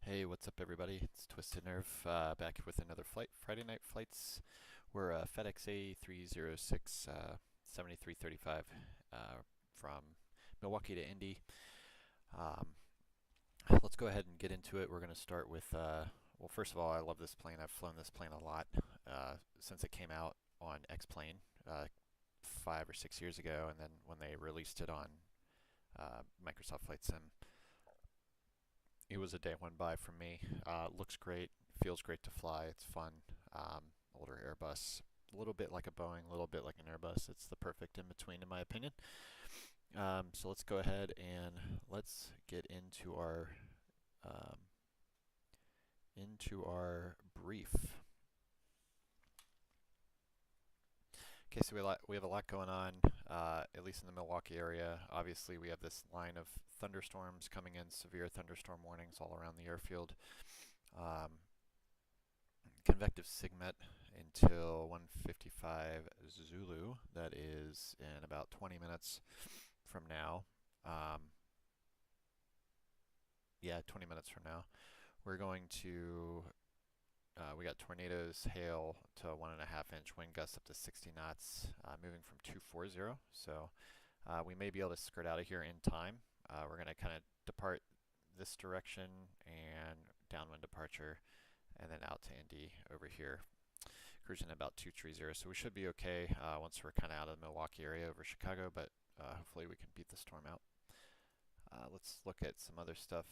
Hey, what's up, everybody? It's Twisted Nerve back with another flight. Friday night flights. We're FedEx A306 7335 from Milwaukee to Indy. Um, let's go ahead and get into it. We're going to start with, well, first of all, I love this plane. I've flown this plane a lot since it came out on X-Plane 5 or 6 years ago, and then when they released it on Microsoft Flight Sim. It was a day one buy from me. Looks great, feels great to fly. It's fun. Older Airbus, a little bit like a Boeing, a little bit like an Airbus. It's the perfect in between, in my opinion. So let's go ahead and let's get um, into our brief. Okay, so we have a lot going on, at least in the Milwaukee area. Obviously, we have this line of thunderstorms coming in, severe thunderstorm warnings all around the airfield. Um, Convective SIGMET until 1:55 Zulu. That is in about 20 minutes from now. Yeah, 20 minutes from now. We're going to, we got tornadoes, hail to 1.5 inch wind gusts up to 60 knots, moving from 240. So we may be able to skirt out of here in time. We're going to kind of depart this direction and downwind departure, and then out to Indy over here, cruising about 230. So we should be okay once we're kind of out of the Milwaukee area over Chicago, but hopefully we can beat the storm out. Let's look at some other stuff.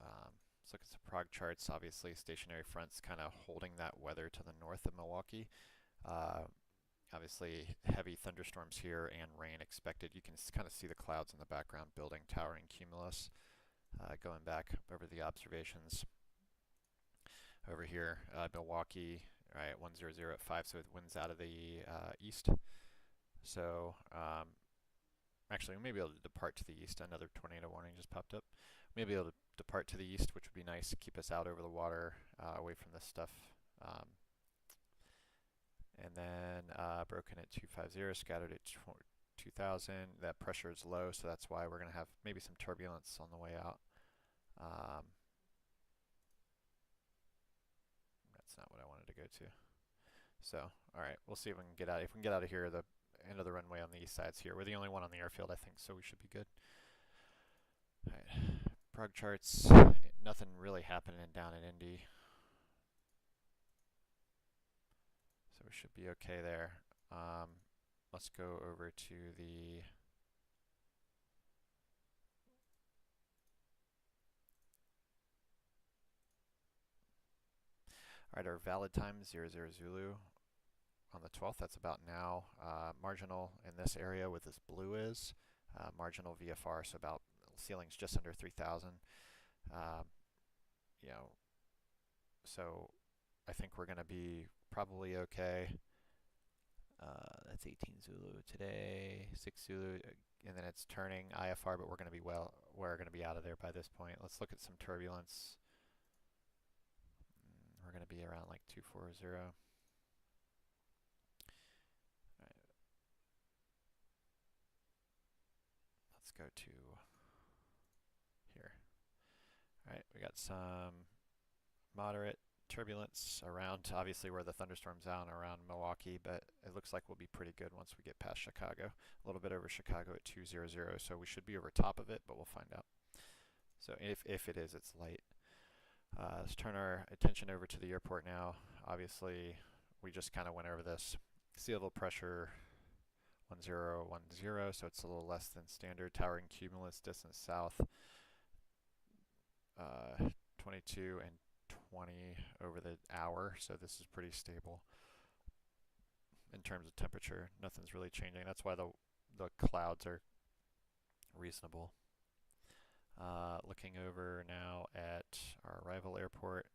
Let's look at some prog charts. Obviously, stationary fronts kind of holding that weather to the north of Milwaukee. Obviously, heavy thunderstorms here and rain expected. You can kind of see the clouds in the background building, towering cumulus. Going back over the observations over here, Milwaukee, right, 100 at 5, so it winds out of the east. So actually, we may be able to depart to the east. Another tornado warning just popped up. We may be able to depart to the east, which would be nice, keep us out over the water, away from this stuff. And then broken at 250, scattered at 2000. That pressure is low, so that's why we're going to have maybe some turbulence on the way out. That's not what I wanted to go to. So, all right, we'll see if we can get out. If we can get out of here, the end of the runway on the east side's here. We're the only one on the airfield, I think, so we should be good. All right, prog charts. Nothing really happening down in Indy, so we should be okay there. Let's go over to the all right, our valid time 00 Zulu on the 12th. That's about now. Marginal in this area with this blue is marginal VFR, so about ceiling's just under 3,000. You know, so I think we're going to be probably okay. That's 18 Zulu today, 6 Zulu, and then it's turning IFR, but we're going to be we're going to be out of there by this point. Let's look at some turbulence. We're going to be around like 240. All right. Let's go to here. All right, we got some moderate turbulence around, obviously, where the thunderstorm's out around Milwaukee, but it looks like we'll be pretty good once we get past Chicago. A little bit over Chicago at 200, so we should be over top of it, but we'll find out. So if it is, it's light. Let's turn our attention over to the airport now. Obviously, we just kind of went over this. Sea level pressure 1010, so it's a little less than standard. Towering cumulus distance south 22 and 20 over the hour, so this is pretty stable in terms of temperature. Nothing's really changing. That's why the clouds are reasonable. Looking over now at our arrival airport,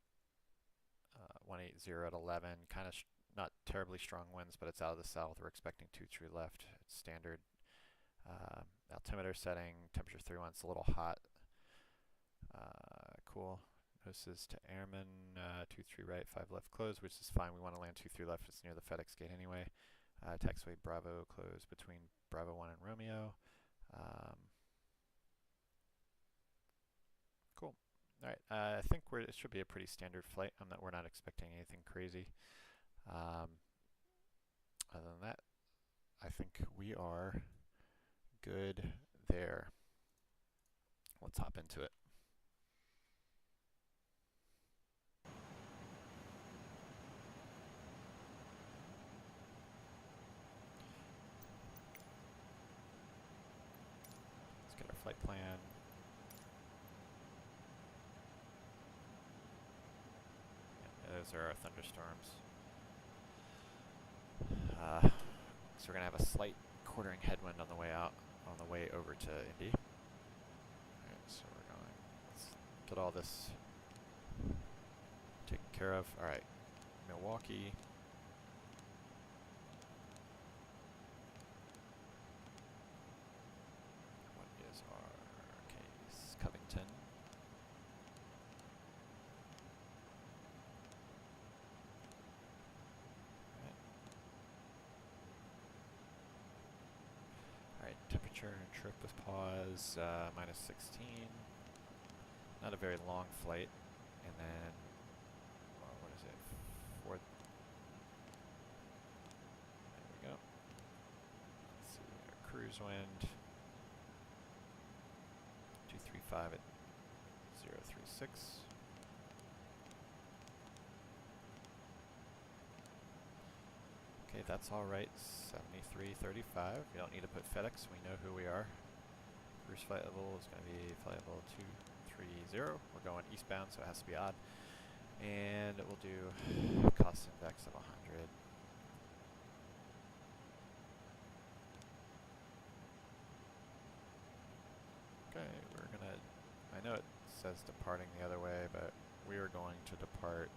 180 at 11, kind of not terribly strong winds, but it's out of the south. We're expecting 23 left. It's standard. Altimeter setting, temperature 31. It's a little hot. Cool. Notices to airmen, 23 right, 5 left closed, which is fine. We want to land 23 left. It's near the FedEx gate anyway. Taxiway Bravo closed between Bravo 1 and Romeo. Cool. All right, I think it should be a pretty standard flight. We're not expecting anything crazy. Other than that, I think we are good there. Let's hop into it. Let's get our flight plan. Yeah, those are our thunderstorms. So we're gonna have a slight quartering headwind on the way out, on the way over to Indy. Alright, so let's get all this taken care of. Alright, Milwaukee. What is our case? Covington. Alright, temperature and trip with pause, minus 16. Not a very long flight. And then, what is it? There we go. Let's see, our cruise wind. 235 at 036. Okay, that's all right. 7335. You don't need to put FedEx. We know who we are. Cruise flight level is going to be flight level 230. We're going eastbound, so it has to be odd. And we'll do cost index of 100. Okay, we're going to, I know it says departing the other way, but we are going to depart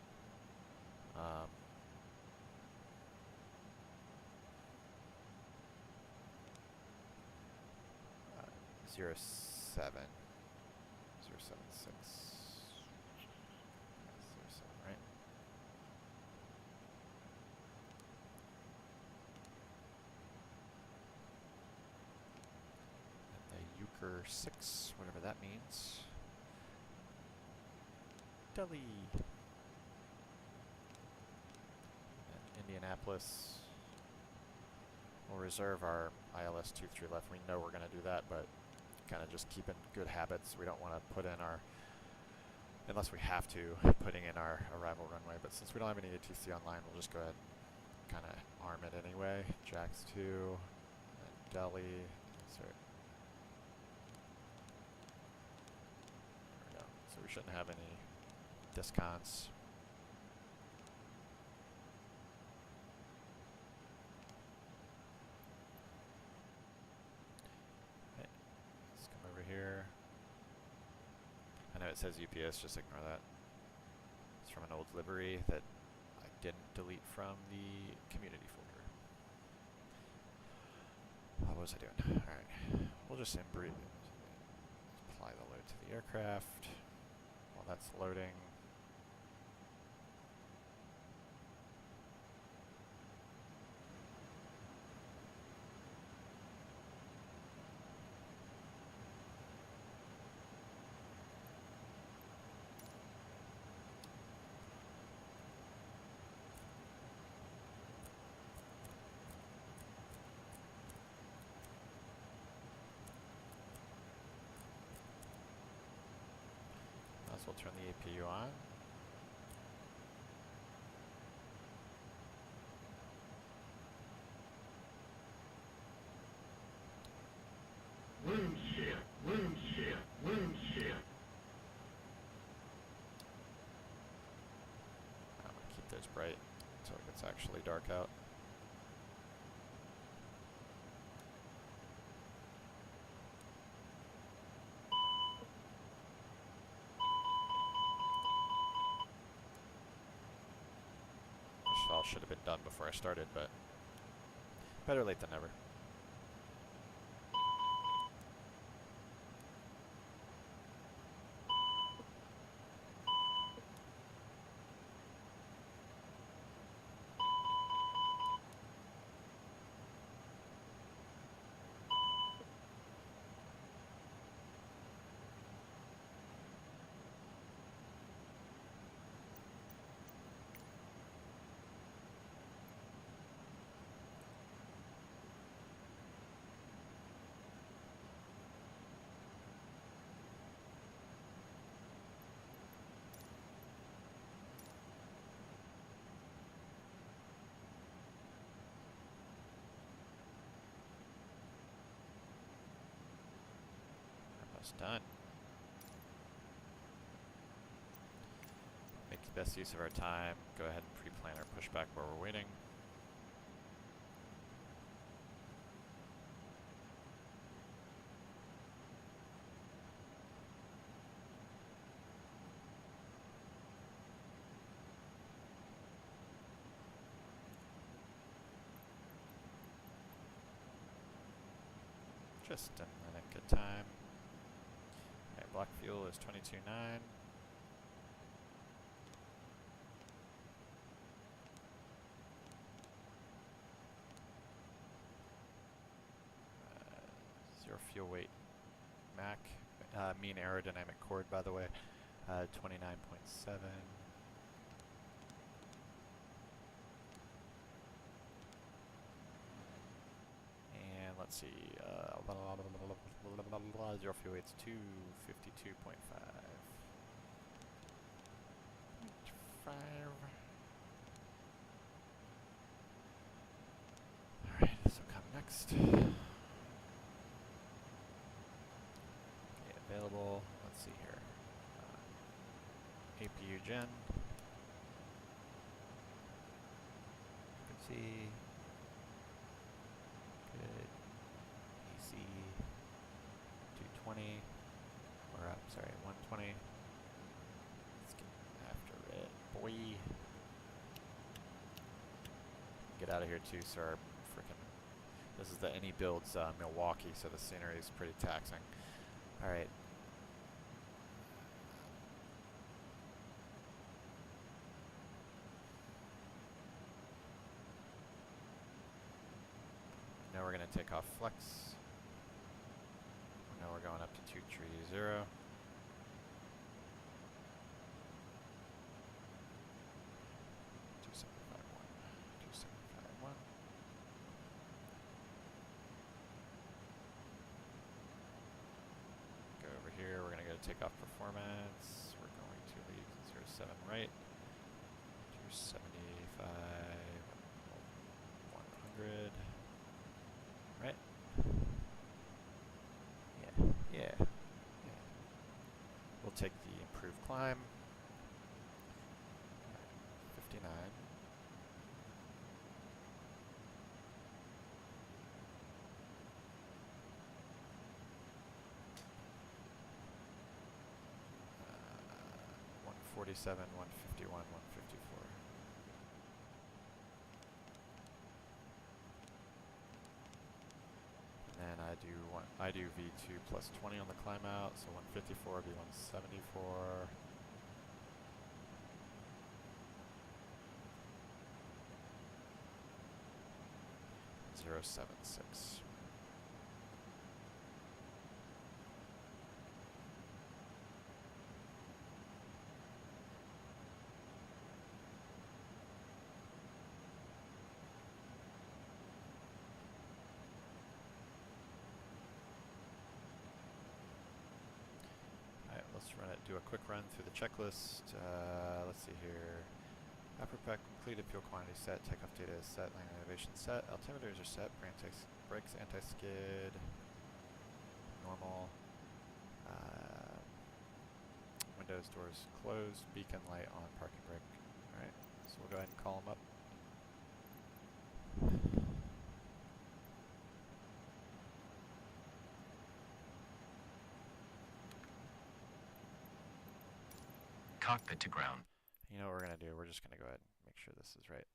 07. 076. 07, right? And the Euchre 6, whatever that means. Delhi. And Indianapolis. We'll reserve our ILS 23 left. We know we're going to do that, but kind of just keeping good habits. We don't want to put in our, unless we have to, putting in our arrival runway. But since we don't have any ATC online, we'll just go ahead and kind of arm it anyway. Jax 2, and Delhi, insert. There we go. So we shouldn't have any discounts. Here. I know it says UPS, just ignore that. It's from an old livery that I didn't delete from the community folder. What was I doing? Alright, we'll just apply the load to the aircraft while that's loading. We'll turn the APU on. Wind shear, wind shear, wind shear. I'm gonna keep those bright until it gets actually dark out. This all should have been done before I started, but better late than never. Almost done. Make the best use of our time. Go ahead and pre-plan our pushback while we're waiting. Just a minute, good time. Okay, block fuel is 22.9. Zero fuel weight Mac. Mean aerodynamic chord, by the way, 29.7. And let's see, zero fuel weight's 252.5. 0.5. Alright, so come next. Okay, available, let's see here. APU gen. Frequency. Good. AC 220. Or sorry, 120. Let's get after it, boy. Get out of here too, sir. Frickin'. This is the Any Builds Milwaukee, so the scenery is pretty taxing. All right. Now we're going to take off flex. Now we're going up to 230. Go over here. We're going to go to take off performance. We're going to leave 07 right. 275. 100. Right? Yeah. We'll take the improved climb. 59. Uh, 147, 151, 154. And I do V2 plus 20 on the climb out, so 154 would be 174. Zero 076. Let's run it, do a quick run through the checklist. Let's see here. Upper pack completed, fuel quantity set, takeoff data is set, line elevation set, altimeters are set, brakes anti-skid, normal. Windows, doors closed, beacon light on, parking brake. Alright, so we'll go ahead and call them up. Cockpit to ground. You know what we're going to do? We're just going to go ahead and make sure this is right.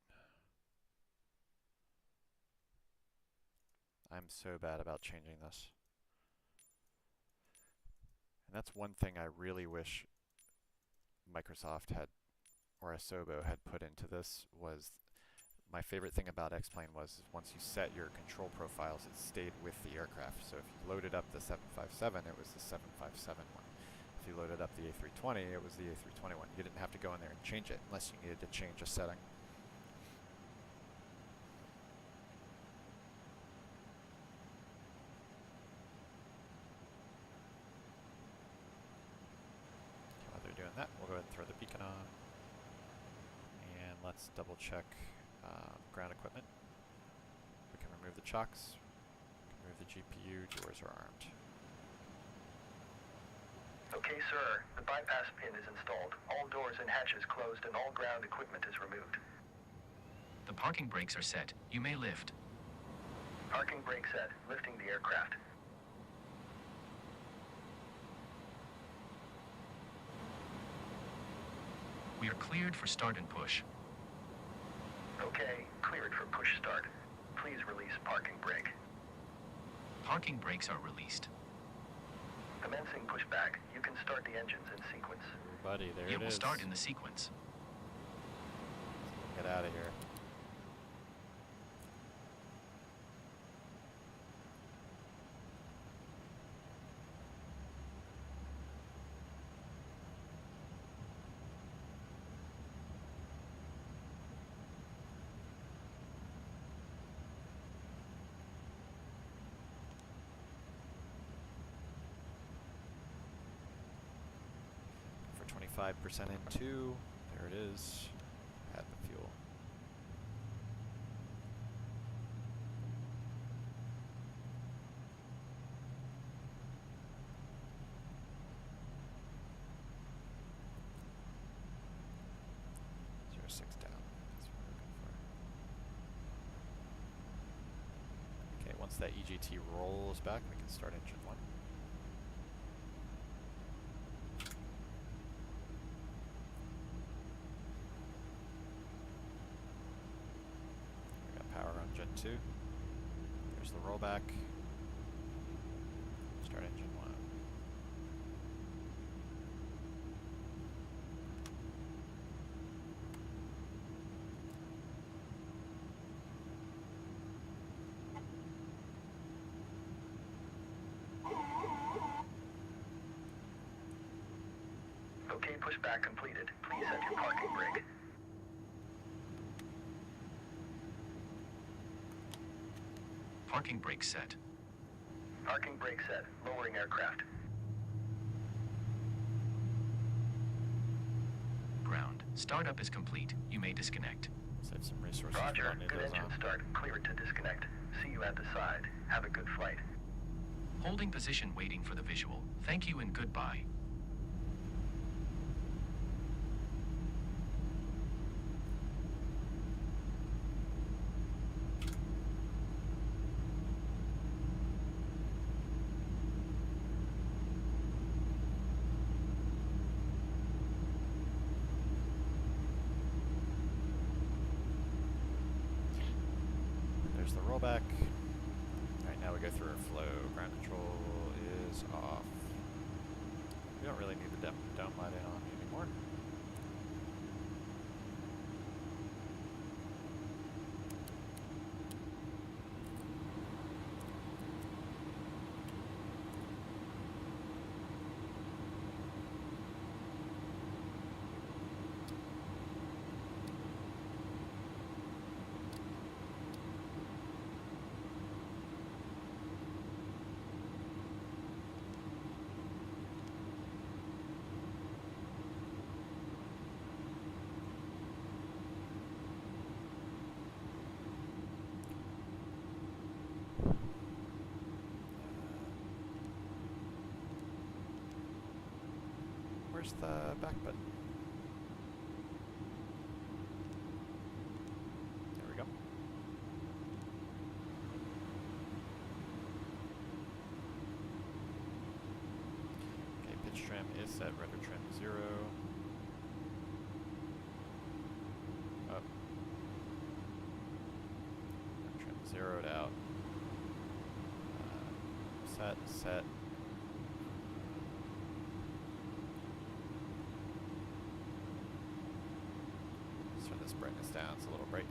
I'm so bad about changing this. And that's one thing I really wish Microsoft had, or Asobo had put into this, was my favorite thing about X-Plane was once you set your control profiles, it stayed with the aircraft. So if you loaded up the 757, it was the 757 one. If you loaded up the A320, it was the A320 one. You didn't have to go in there and change it unless you needed to change a setting. While they're doing that, we'll go ahead and throw the beacon on. And let's double check ground equipment. We can remove the chocks. We can remove the GPU. Doors are armed. Hey, sir, the bypass pin is installed. All doors and hatches closed and all ground equipment is removed. The parking brakes are set. You may lift. Parking brake set. Lifting the aircraft. We are cleared for start and push. Okay, cleared for push start. Please release parking brake. Parking brakes are released. Commencing pushback. You can start the engines in sequence. Buddy, there It it will is. start in the sequence. Get out of here. For 25% in 2, there it is. Add the fuel. Zero 6 down. That's what we're looking for. Okay, once that EGT rolls back, we can start engine 1. We got power on Gen 2. There's the rollback. Start engine 1. Okay, pushback completed. Please set your parking brake. Parking brake set. Parking brake set. Lowering aircraft. Ground. Startup is complete. You may disconnect. Save some resources. We Roger. don't need Good those engine on. start. Clear it to disconnect. See you at the side. Have a good flight. Holding position waiting for the visual. Thank you and goodbye. There's the rollback. Alright, now we go through our flow. Ground control is off. We don't really need the dome light in on anymore. Where's the back button? There we go. Okay, pitch trim is set, rudder trim 0. Up. Rudder trim 0'd out. Set. Let's turn this brightness down, it's a little bright.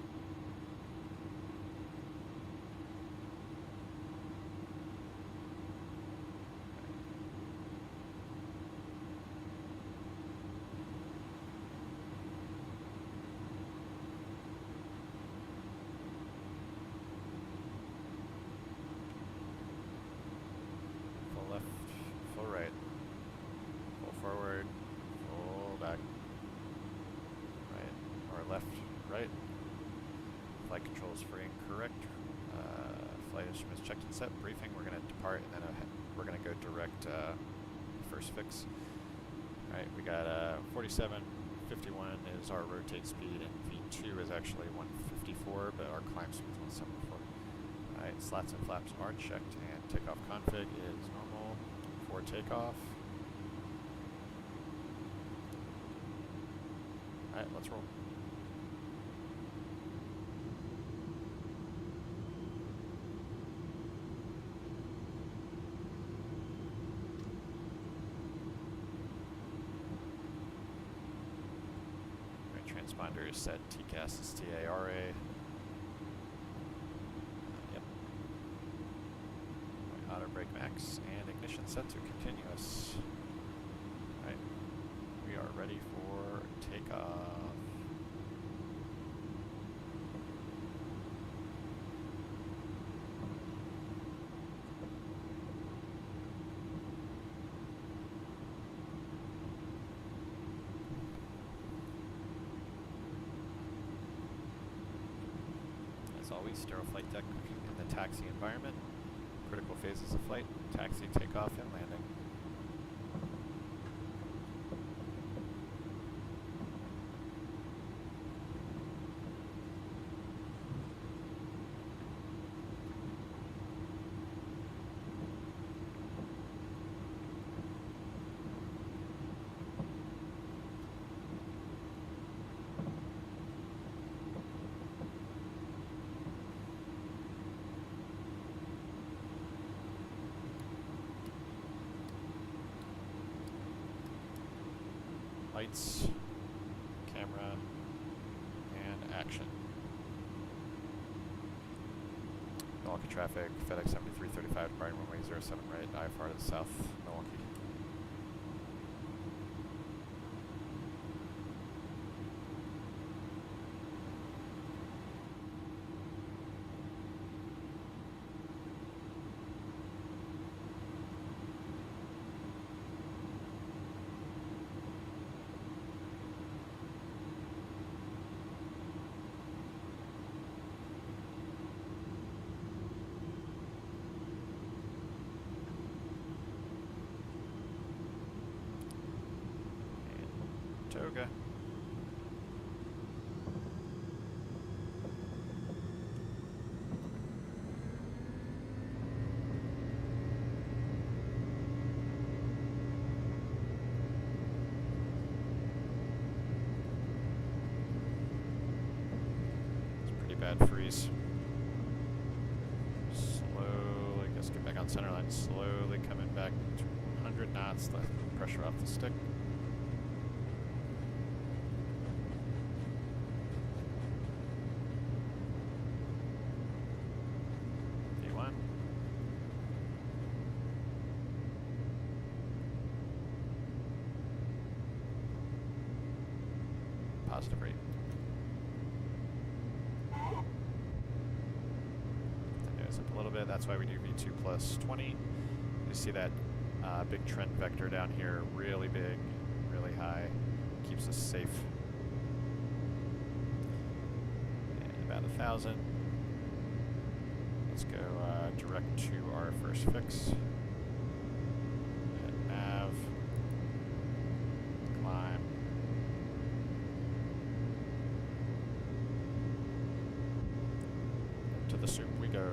Full left, full right, full forward, full back. Right, or left, right. Flight control is free and correct. Flight instruments checked and set. Briefing, we're going to depart and then we're going to go direct first fix. Alright, we got 47.51 is our rotate speed, and V2 is actually 154, but our climb speed is 174. Alright, slats and flaps are checked, and takeoff config is normal for takeoff. Alright, let's roll. Transponder is set, TCAS is TARA. Yep. Auto brake max, and ignition set to continuous. Alright, we are ready for takeoff. As always, sterile flight deck in the taxi environment. Critical phases of flight, taxi, takeoff, and landing. Lights, camera, and action. Milwaukee traffic, FedEx 7335, departing runway 07 right, IFR to the south, Milwaukee. Toga. It's a pretty bad freeze. Slowly, just get back on center line. Slowly coming back to 100 knots. The pressure off the stick. Positive rate. That goes up a little bit. That's why we do V2 plus 20. You see that big trend vector down here, really big, really high. Keeps us safe. And about 1,000. Let's go direct to our first fix. Hit nav. Climb. To the soup we go.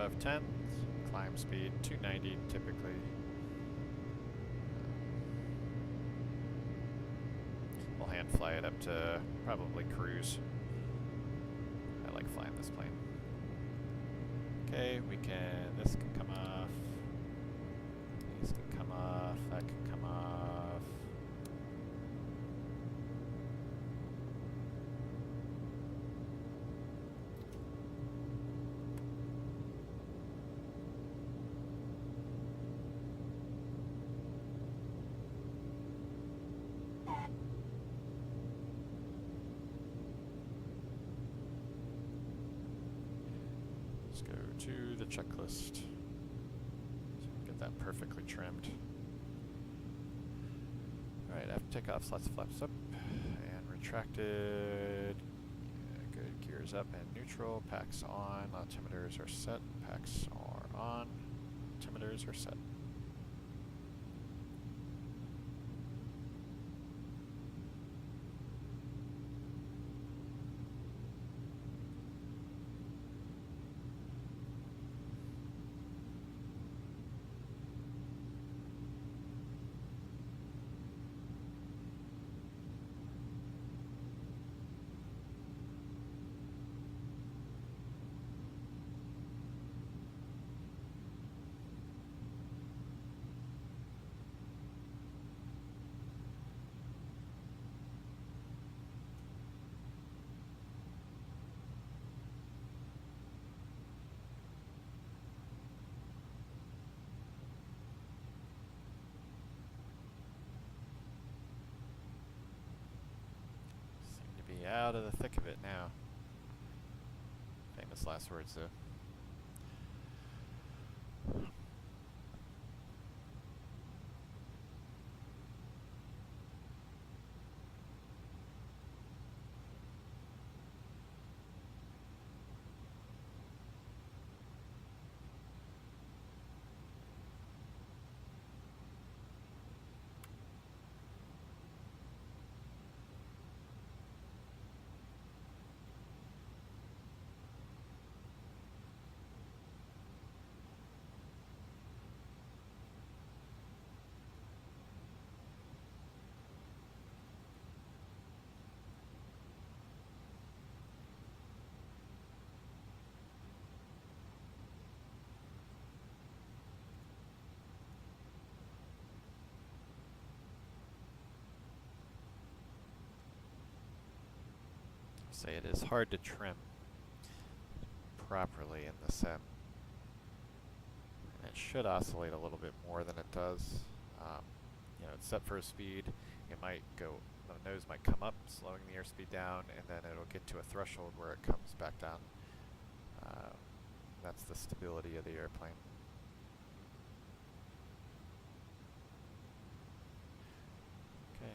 above 10. Climb speed 290 typically. We'll hand fly it up to probably cruise. I like flying this plane. Okay, this can come off. These can come off, that can come off. Let's go to the checklist. So get that perfectly trimmed. Alright, after takeoff, slots the flaps up and retracted. Good, gears up and neutral. Packs on, altimeters are set. Packs are on, altimeters are set. Out of the thick of it now. Famous last words, though. Say it is hard to trim properly in the sim. And it should oscillate a little bit more than it does. You know, it's set for a speed. It might go, the nose might come up, slowing the airspeed down, and then it'll get to a threshold where it comes back down. That's the stability of the airplane. Okay.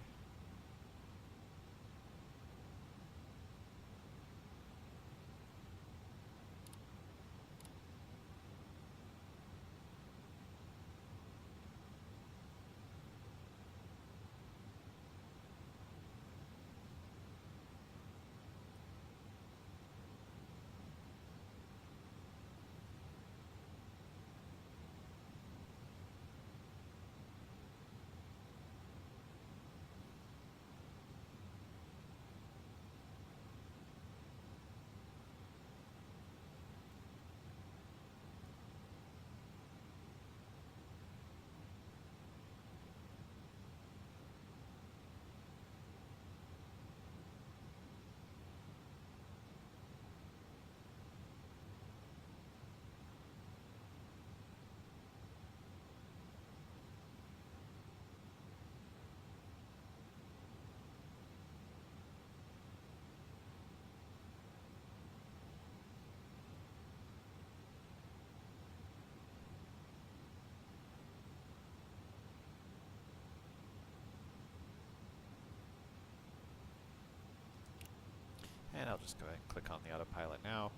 And I'll just go ahead and click on the autopilot now.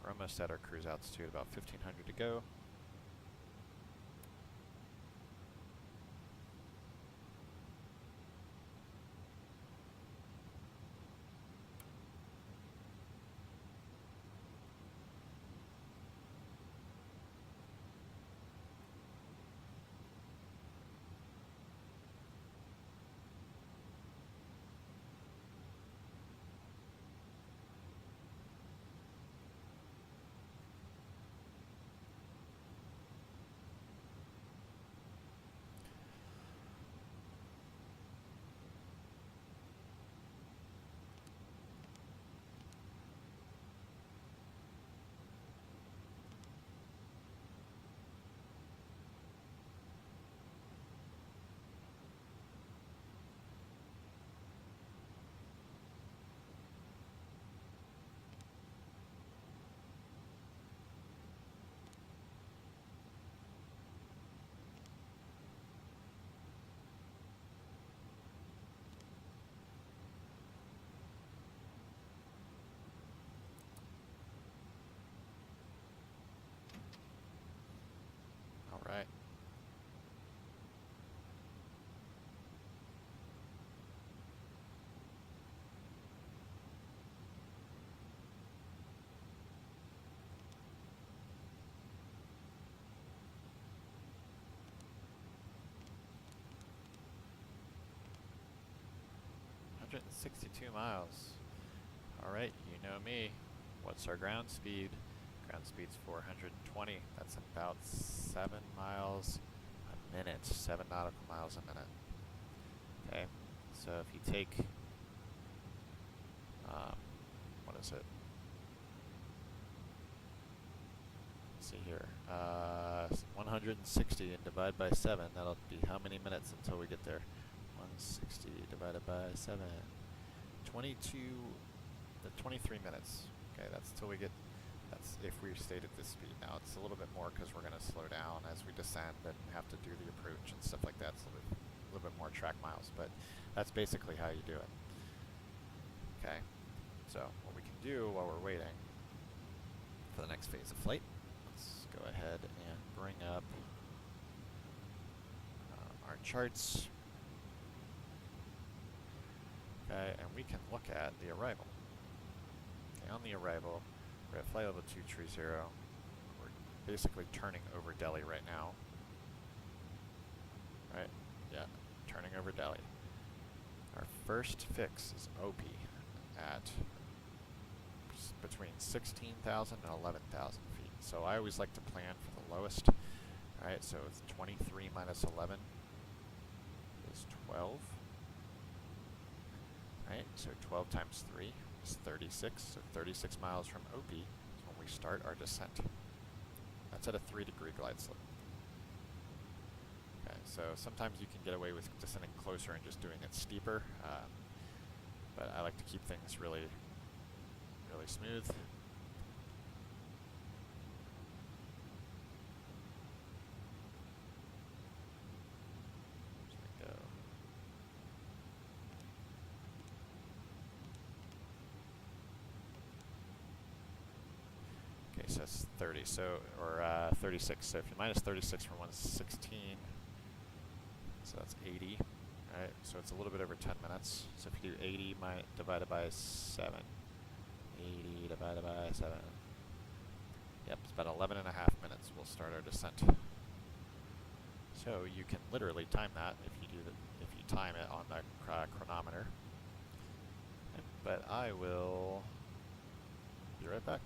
We're almost at our cruise altitude, about 1500 to go. 162 miles. Alright, you know me. What's our ground speed? Ground speed's 420. That's about 7 miles a minute. 7 nautical miles a minute. Okay, so if you take, what is it? Let's see here. 160 and divide by 7. That'll be how many minutes until we get there? 160 divided by 7. 23 minutes. Okay, that's till we get, that's if we stayed at this speed. Now it's a little bit more because we're going to slow down as we descend and have to do the approach and stuff like that. So a little bit more track miles, but that's basically how you do it. Okay, so what we can do while we're waiting for the next phase of flight, let's go ahead and bring up our charts. Okay, and we can look at the arrival. Okay, on the arrival, we're at flight level 230. We're basically turning over Delhi right now. Right? Yeah, turning over Delhi. Our first fix is OP at between 16,000 and 11,000 feet. So I always like to plan for the lowest. Alright, so it's 23 minus 11 is 12. Right, so 12 times 3 is 36. So 36 miles from OP is when we start our descent. That's at a 3-degree glide slope. Okay, so sometimes you can get away with descending closer and just doing it steeper, but I like to keep things really, really smooth. There we go. Okay, so that's 30, so, or 36. So if you minus 36 from 116, so that's 80. Alright, so it's a little bit over 10 minutes. So if you do 80 divided by 7, 80 divided by 7. Yep, it's about 11 and a half minutes. We'll start our descent. So you can literally time that if you time it on the chronometer. Okay, but I will be right back.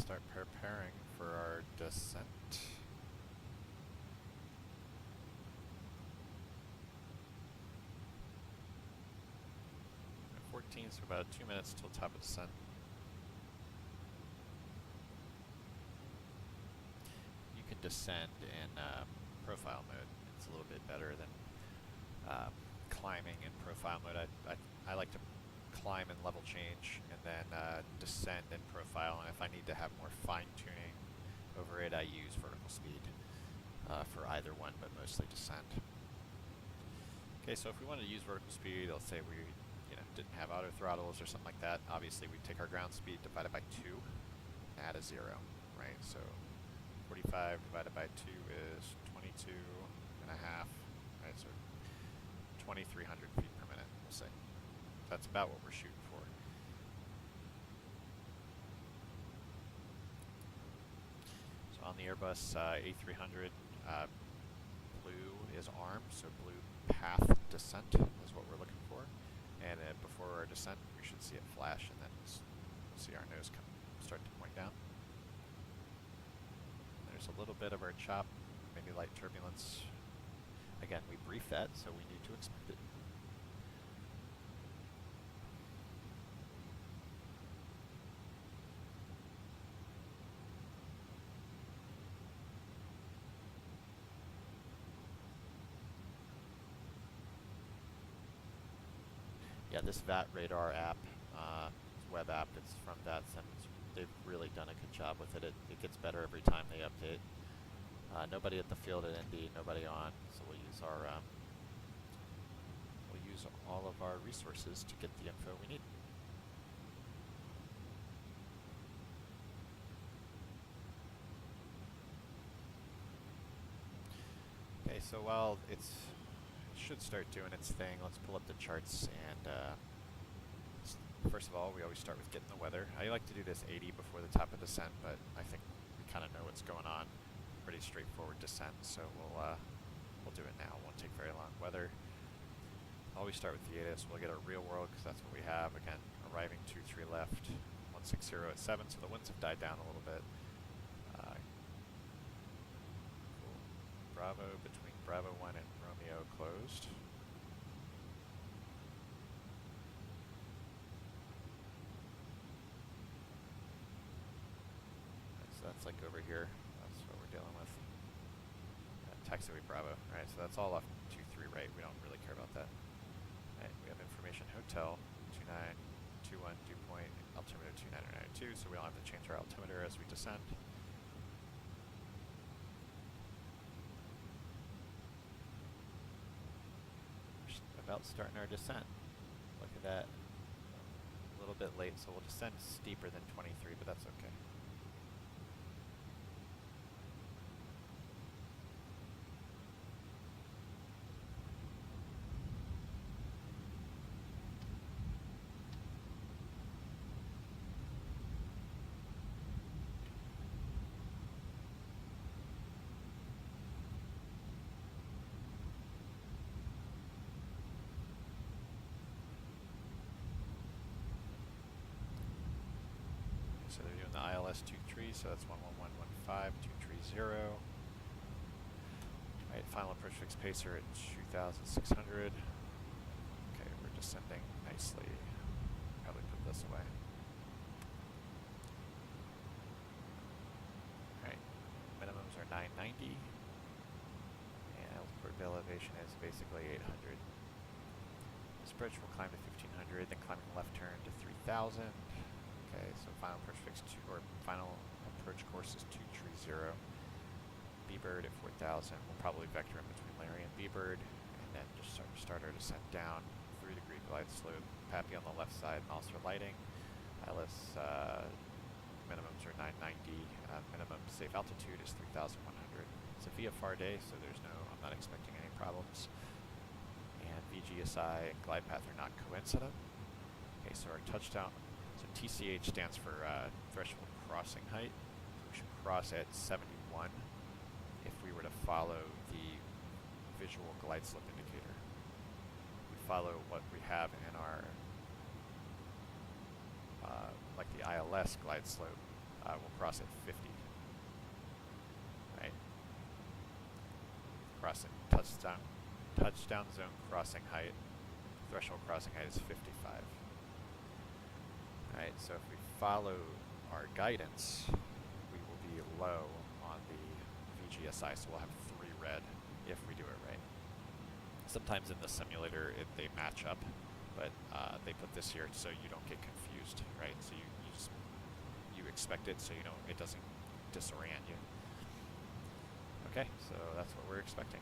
start preparing for our descent. 14, so about 2 minutes till top of descent. You can descend in profile mode. It's a little bit better than climbing in profile mode. I like to climb in level change and then descend in profile, and if I need to have more fine tuning over it, I use vertical speed for either one, but mostly descent. Okay, so if we wanted to use vertical speed, let's say we didn't have auto throttles or something like that, obviously we take our ground speed divided by 2 and add a 0, right? So 45 divided by 2 is 22 and a half, right? So 2,300 feet per minute, we'll say. That's about what we're shooting for. So on the Airbus A300, blue is arm, so blue path descent is what we're looking for. And before our descent, we should see it flash, and then we'll see our nose start to point down. There's a little bit of our chop, maybe light turbulence. Again, we briefed that, so we need to expect it. Yeah, this VAT radar app, web app, it's from VATSIM. They've really done a good job with it. It gets better every time they update. Nobody at the field at ND, nobody on, so we'll use all of our resources to get the info we need. Okay, so while it should start doing its thing, let's pull up the charts, and first of all, we always start with getting the weather. I like to do this 80 before the top of descent, but I think we kind of know what's going on. Pretty straightforward descent, so we'll do it now. It won't take very long. Weather. Always start with the ATIS. We'll get our real world because that's what we have. Again, arriving 23 left, 160 at 7, so the winds have died down a little bit. Cool. Bravo between Bravo 1 and Romeo closed. So that's like over here. That's what we're dealing with. Taxiway Bravo, right? So that's all off 23 right. We don't really care about that. Right, we have information hotel 2921 dew point altimeter 29992, so we don't have to change our altimeter as we descend. We're about starting our descent. Look at that. A little bit late, so we'll descend steeper than 23, but that's okay. So they're doing the ILS 23, so that's 11115, 230. Alright, final approach fixed pacer at 2,600. Okay, we're descending nicely. Probably put this away. Alright, minimums are 990. And port elevation is basically 800. This bridge will climb to 1,500, then climbing left turn to 3,000. Okay, so final approach fix final approach course is 230. B-Bird at 4,000. We'll probably vector in between Larry and B-Bird, and then just start our descent down 3-degree glide slope. Pappy on the left side, and also lighting. ILS minimums are 990. Minimum safe altitude is 3,100. It's a VFR day, so I'm not expecting any problems. And VGSI and glide path are not coincident. Okay, so our touchdown. So TCH stands for threshold crossing height. So we should cross at 71 if we were to follow the visual glide slope indicator. We follow what we have in our, like the ILS glide slope we'll cross at 50. Right? Crossing touchdown zone crossing height. Threshold crossing height is 55. Alright, so if we follow our guidance, we will be low on the VGSI, so we'll have 3 red if we do it right. Sometimes in the simulator they match up, but they put this here so you don't get confused, right? So you expect it so it doesn't disorient you. Okay, so that's what we're expecting.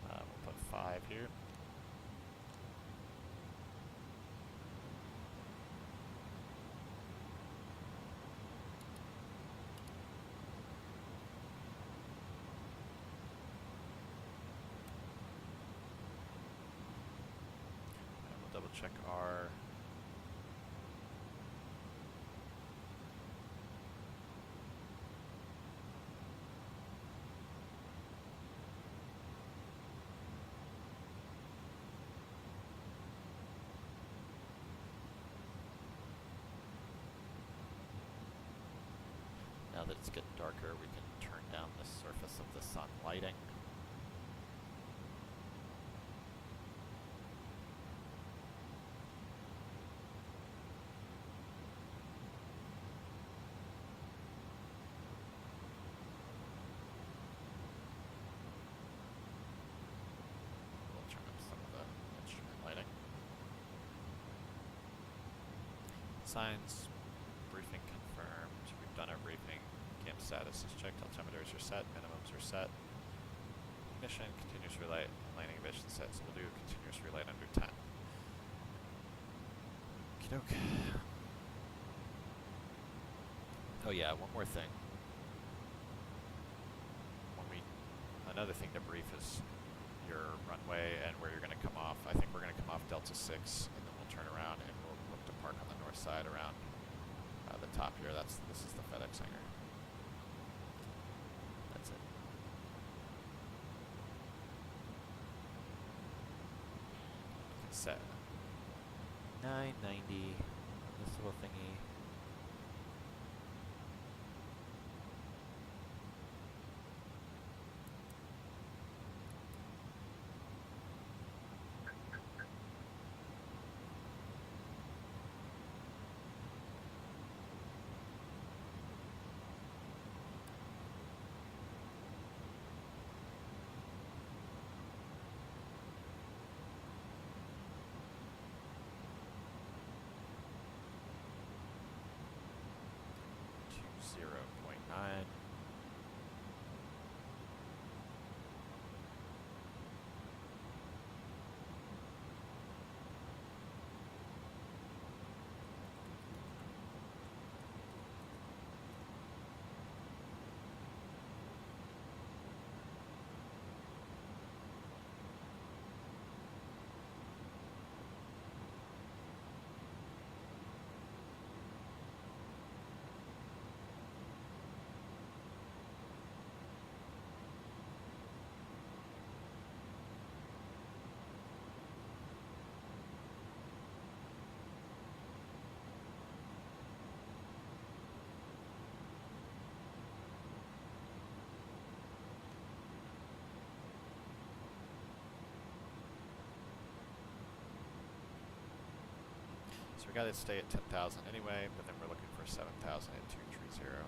We'll put 5 here. And we'll double check our Now that it's getting darker, we can turn down the surface of the sun lighting. We'll turn up some of the instrument lighting. Signs, briefing confirmed. We've done our briefing. Cam status is checked. Altimeters are set. Minimums are set. Ignition, continuous relay, and landing emission set. So we'll do continuous relay under 10. Okey-doke. Oh yeah, one more thing. Another thing to brief is your runway and where you're going to come off. I think we're going to come off Delta 6, and then we'll turn around and we'll look to park on the north side around the top here. This is the FedEx hangar. That's it. Set 990. This little thingy. So we got to stay at 10,000 anyway, but then we're looking for 7,000 at 230.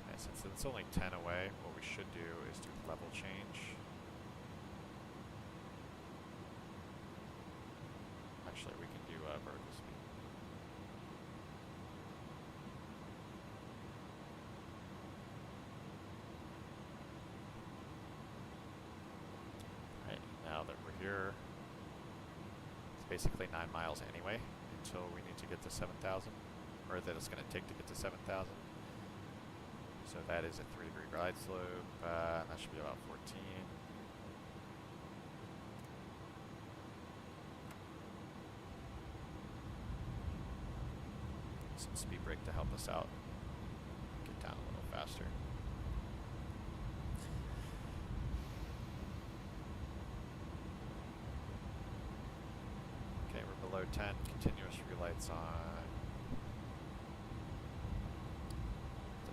And since it's only 10 away, what we should do is do level change. Actually, we can do vertical speed. Alright, now that we're here, basically 9 miles anyway until we need to get to 7,000, or that it's going to take to get to 7,000. So that is a 3-degree glide slope. That should be about 14. Some speed brake to help us out. Get down a little faster. Okay, we're below 10. Continuous relights on.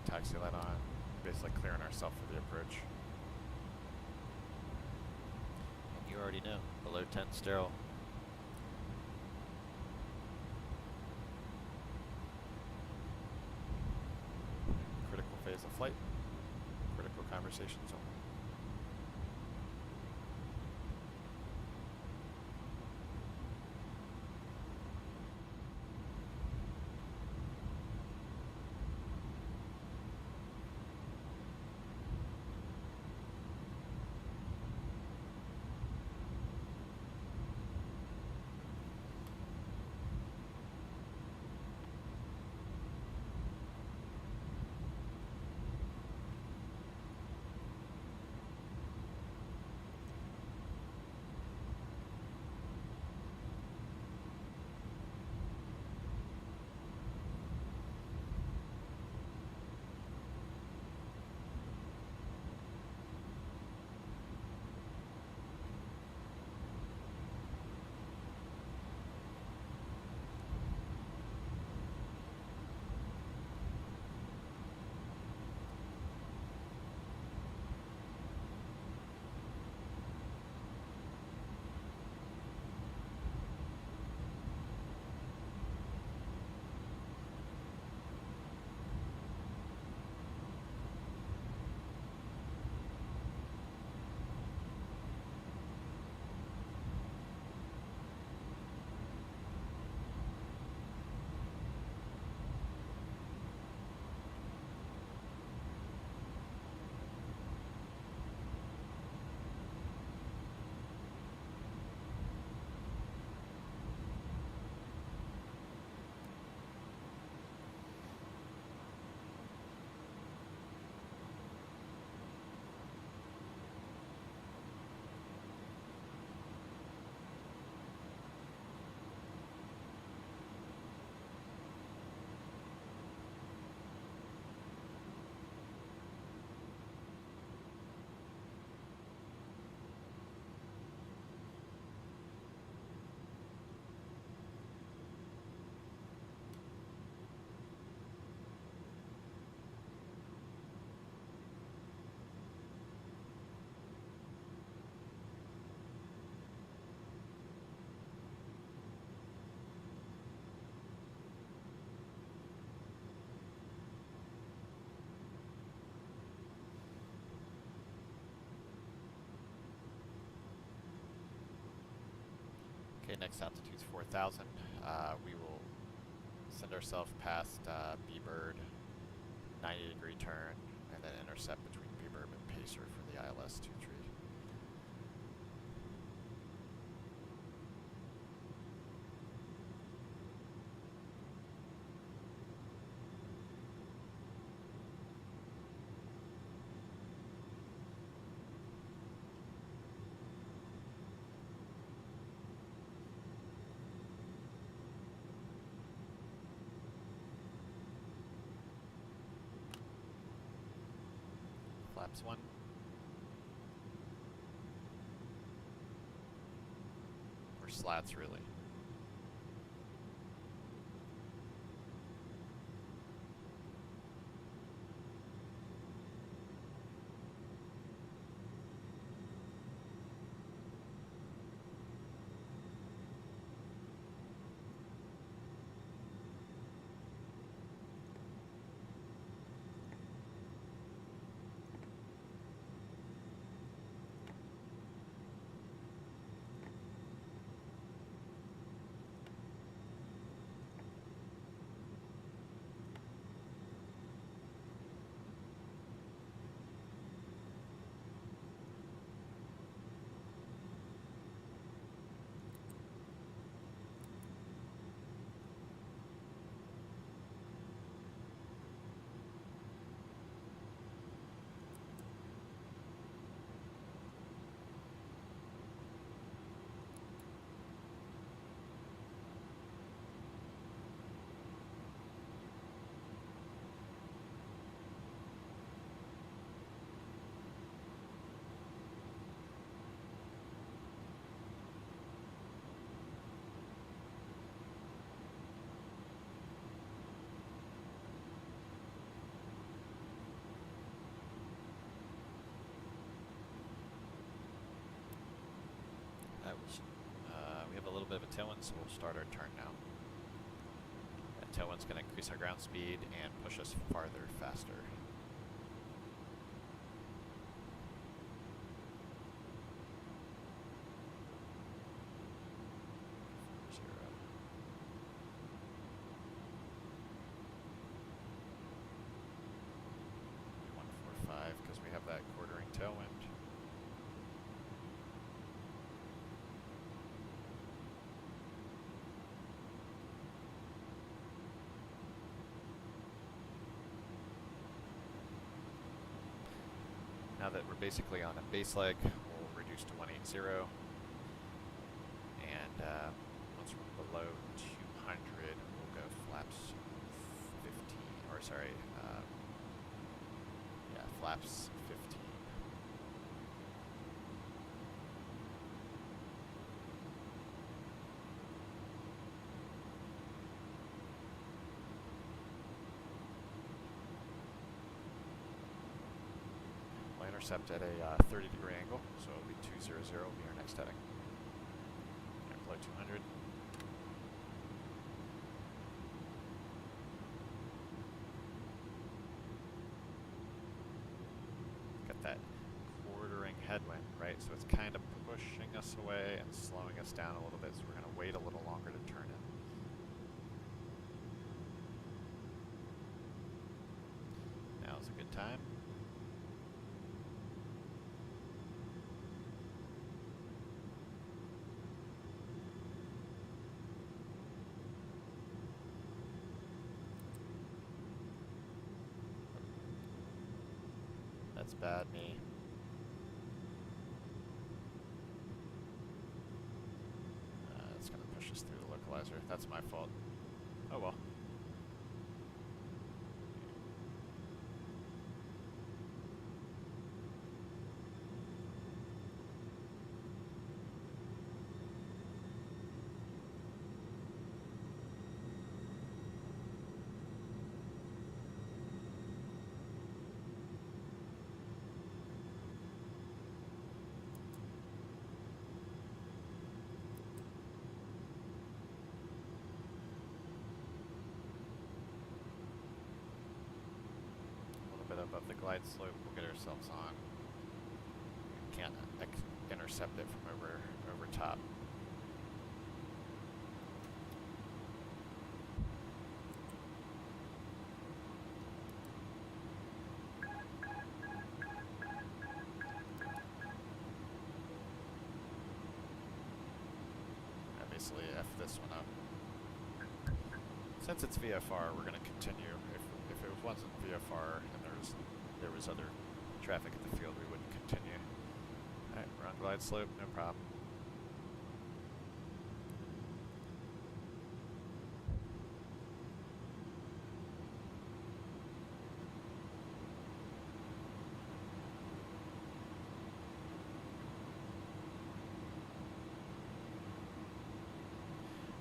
The taxi light on. Basically clearing ourselves for the approach. And you already know, below 10 sterile. Critical phase of flight. Critical conversation zone. Okay, next altitude's 4,000. We will send ourselves past B-Bird, 90-degree turn, and then intercept between B-Bird and Pacer for the ILS 23. Flaps 1. Or slats, really. bit of a tailwind, so we'll start our turn now. That tailwind's going to increase our ground speed and push us farther, faster. Because we have that quartering tailwind. Now that we're basically on a base leg, we'll reduce to 180. And once we're below 200, we'll go flaps 15, or sorry, yeah, flaps 15. We'll intercept at a 30-degree angle, so it'll be 200 will be our next heading. And below 200. Got that quartering headwind, right? So it's kind of pushing us away and slowing us down a little bit, so we're going to wait a little longer to turn in. Now's a good time. That's bad, me. It's going to push us through the localizer. That's my fault. Oh well. Above the glide slope, we'll get ourselves on. We can't intercept it from over top. Obviously, F this one up. Since it's VFR, we're going to continue. If it wasn't VFR and there was other traffic at the field, we wouldn't continue. Alright, we're on glide slope, no problem.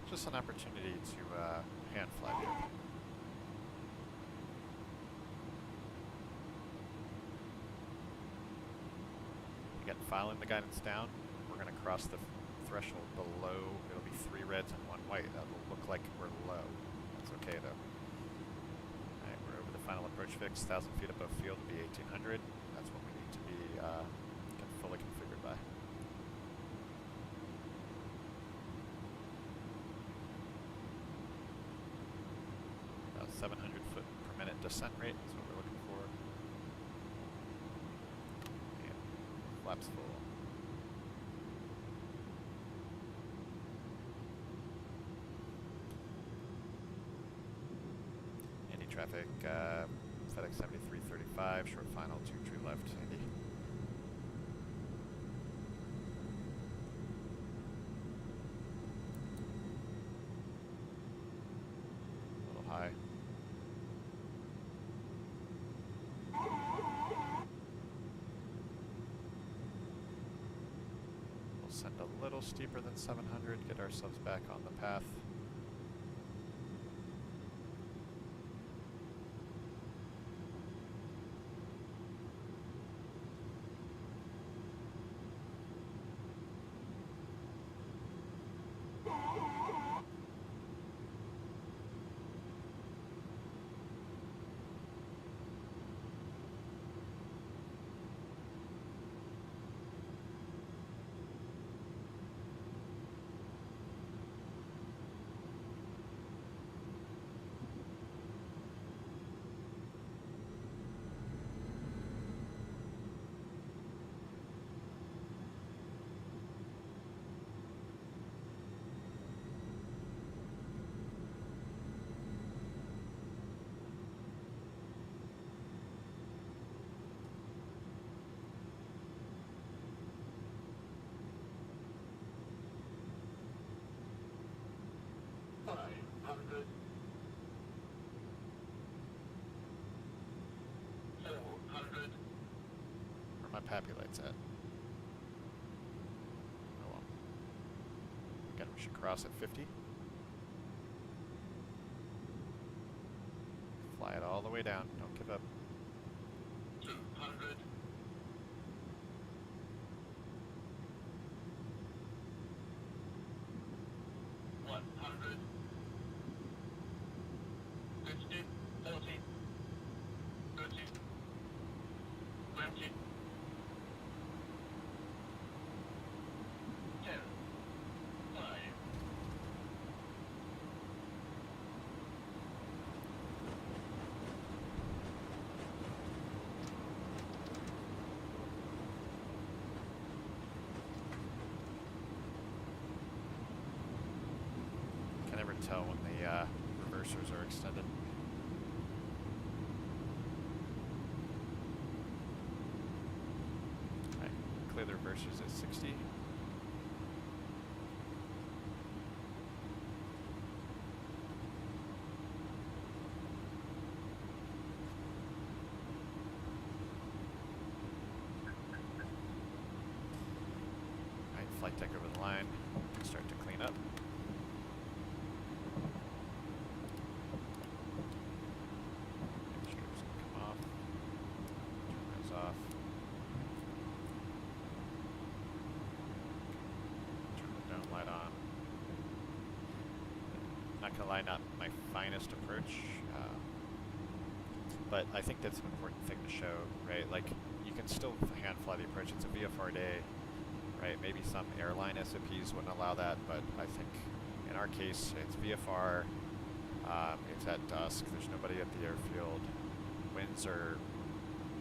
Just an opportunity to hand fly here. Again, filing the guidance down, we're going to cross the threshold below. It'll be 3 reds and 1 white. That'll look like we're low. That's okay though. Alright, we're over the final approach fix. 1,000 feet above field will be 1,800. That's what we need to be fully configured by. About 700 foot per minute descent rate is what we're looking for. Flaps full. Andy traffic, FedEx 7335, short final, 2 true left, Andy. A little high. Send a little steeper than 700, get ourselves back on the path. my PAPI lights at? Oh well. Again, we should cross at 50. Fly it all the way down. Don't give up. 200. 100. 50, 40, 30, 20, 10, 5. Can never tell when the reversers are extended. Alright, clear the reversers at 60. Alright, flight deck over the line. Start to clean up. Strips can come off. Turn those off. Turn the dome light on. Not gonna lie, not my finest approach, but I think that's an important thing to show, right? Like, you can still hand fly the approach. It's a VFR day, right? Maybe some airline SOPs wouldn't allow that, but I think in our case, it's VFR. It's at dusk. There's nobody at the airfield. Winds are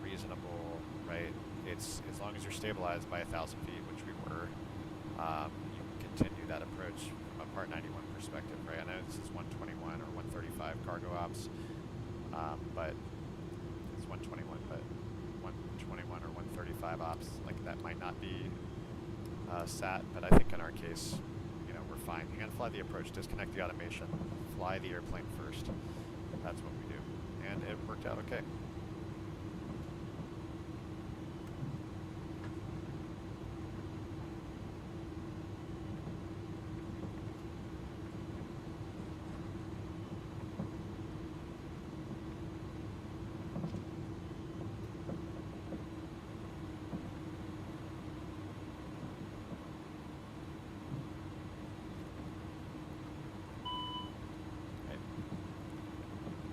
reasonable, right? It's as long as you're stabilized by 1,000 feet, which we were, you can continue that approach from a Part 91 perspective, right? I know this is 121 or 135 cargo ops, but it's 121, but 121 or 135 ops, like that might not be sat, but I think in our case, you know, we're fine. You can fly the approach, disconnect the automation, fly the airplane first. That's what we do, and it worked out okay.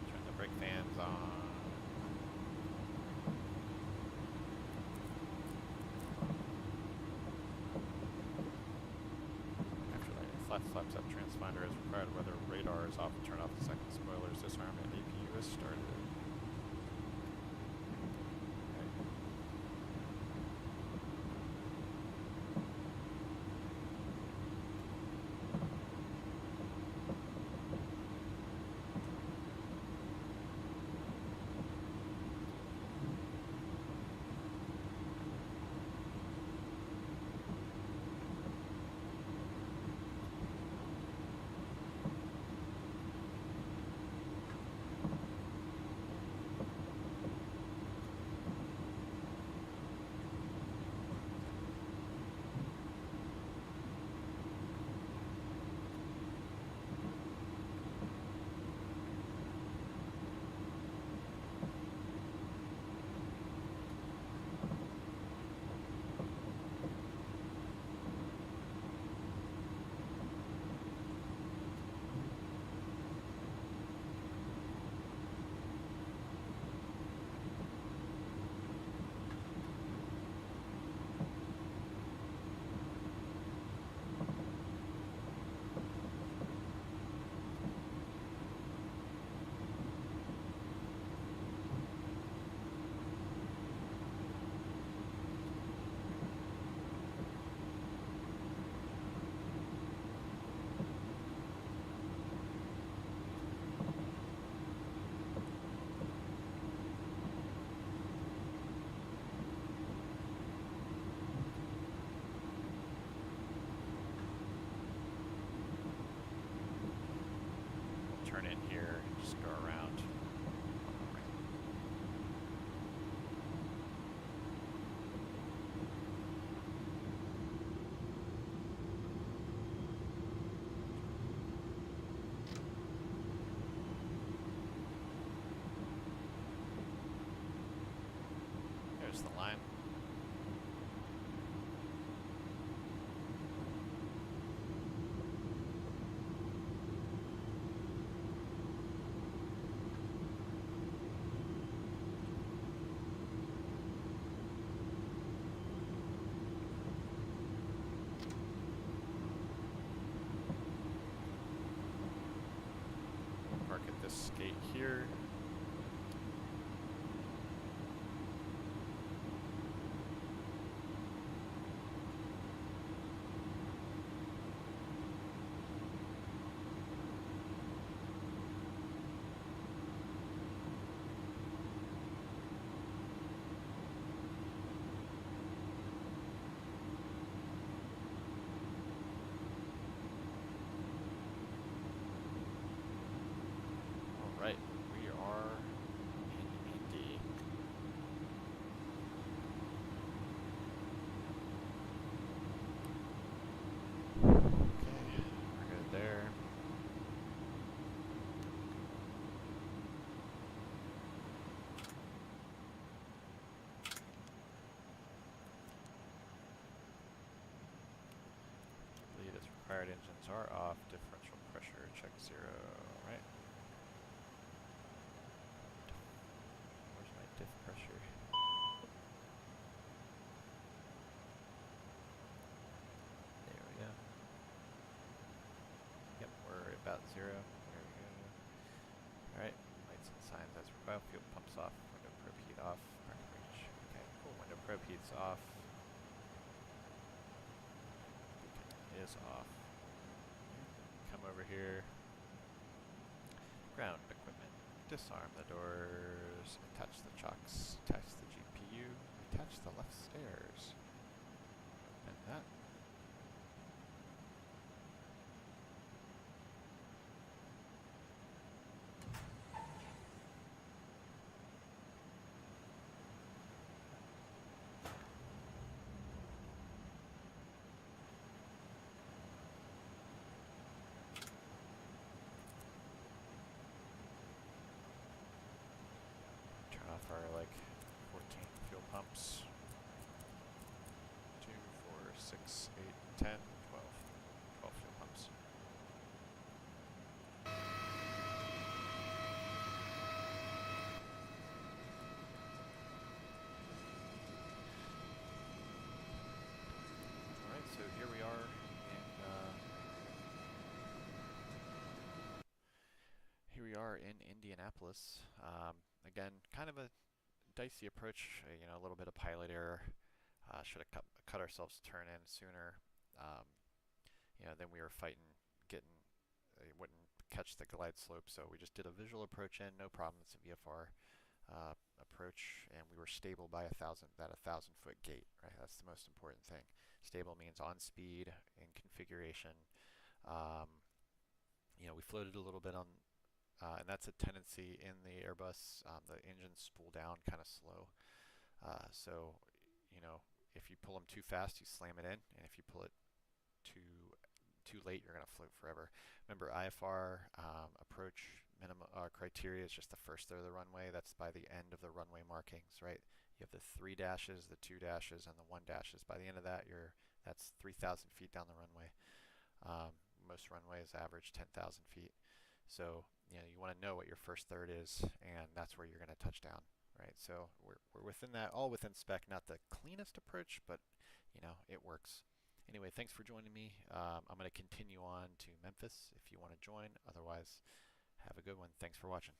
Turn the brake fans on. After lighting flaps up transponder as required, whether radar is off, turn off the second spoilers, disarm, and APU is started. Okay. Turn in here and just go around. this gate here. Right, we are in Indy. Okay, we're good there. Lead as required, engines are off, differential pressure, check 0, right? Where's my diff pressure? There we go. Yep, we're about 0. There we go. Alright, lights and signs as required. Fuel pumps off. Window probe heat off. Parking brake. Okay, cool. Window probe heat's off. Beacon is off. Come over here. Ground equipment. Disarm the doors. Attach the chocks. Attach the GPU. Attach the left stairs. Open that. Turn off our 14 fuel pumps. 2, 4, 6, 8, 10, 12. 12 fuel pumps. Alright, so here we are in Indianapolis. Again, kind of a dicey approach, a little bit of pilot error. Should have cut ourselves turn in sooner. Then we were fighting, it wouldn't catch the glide slope, so we just did a visual approach in, no problem. It's a VFR approach, and we were stable by that 1,000-foot gate, right? That's the most important thing. Stable means on speed, in configuration. We floated a little bit on, and that's a tendency in the Airbus. The engines spool down kind of slow. So, if you pull them too fast, you slam it in, and if you pull it too late, you're going to float forever. Remember, IFR approach minimum criteria is just the first third of the runway. That's by the end of the runway markings, right? You have the 3 dashes, the 2 dashes, and the 1 dashes. By the end of that, that's 3,000 feet down the runway. Most runways average 10,000 feet. So you want to know what your first third is, and that's where you're going to touch down, right? So we're within that, all within spec. Not the cleanest approach, but it works. Anyway, thanks for joining me. I'm going to continue on to Memphis if you want to join. Otherwise, have a good one. Thanks for watching.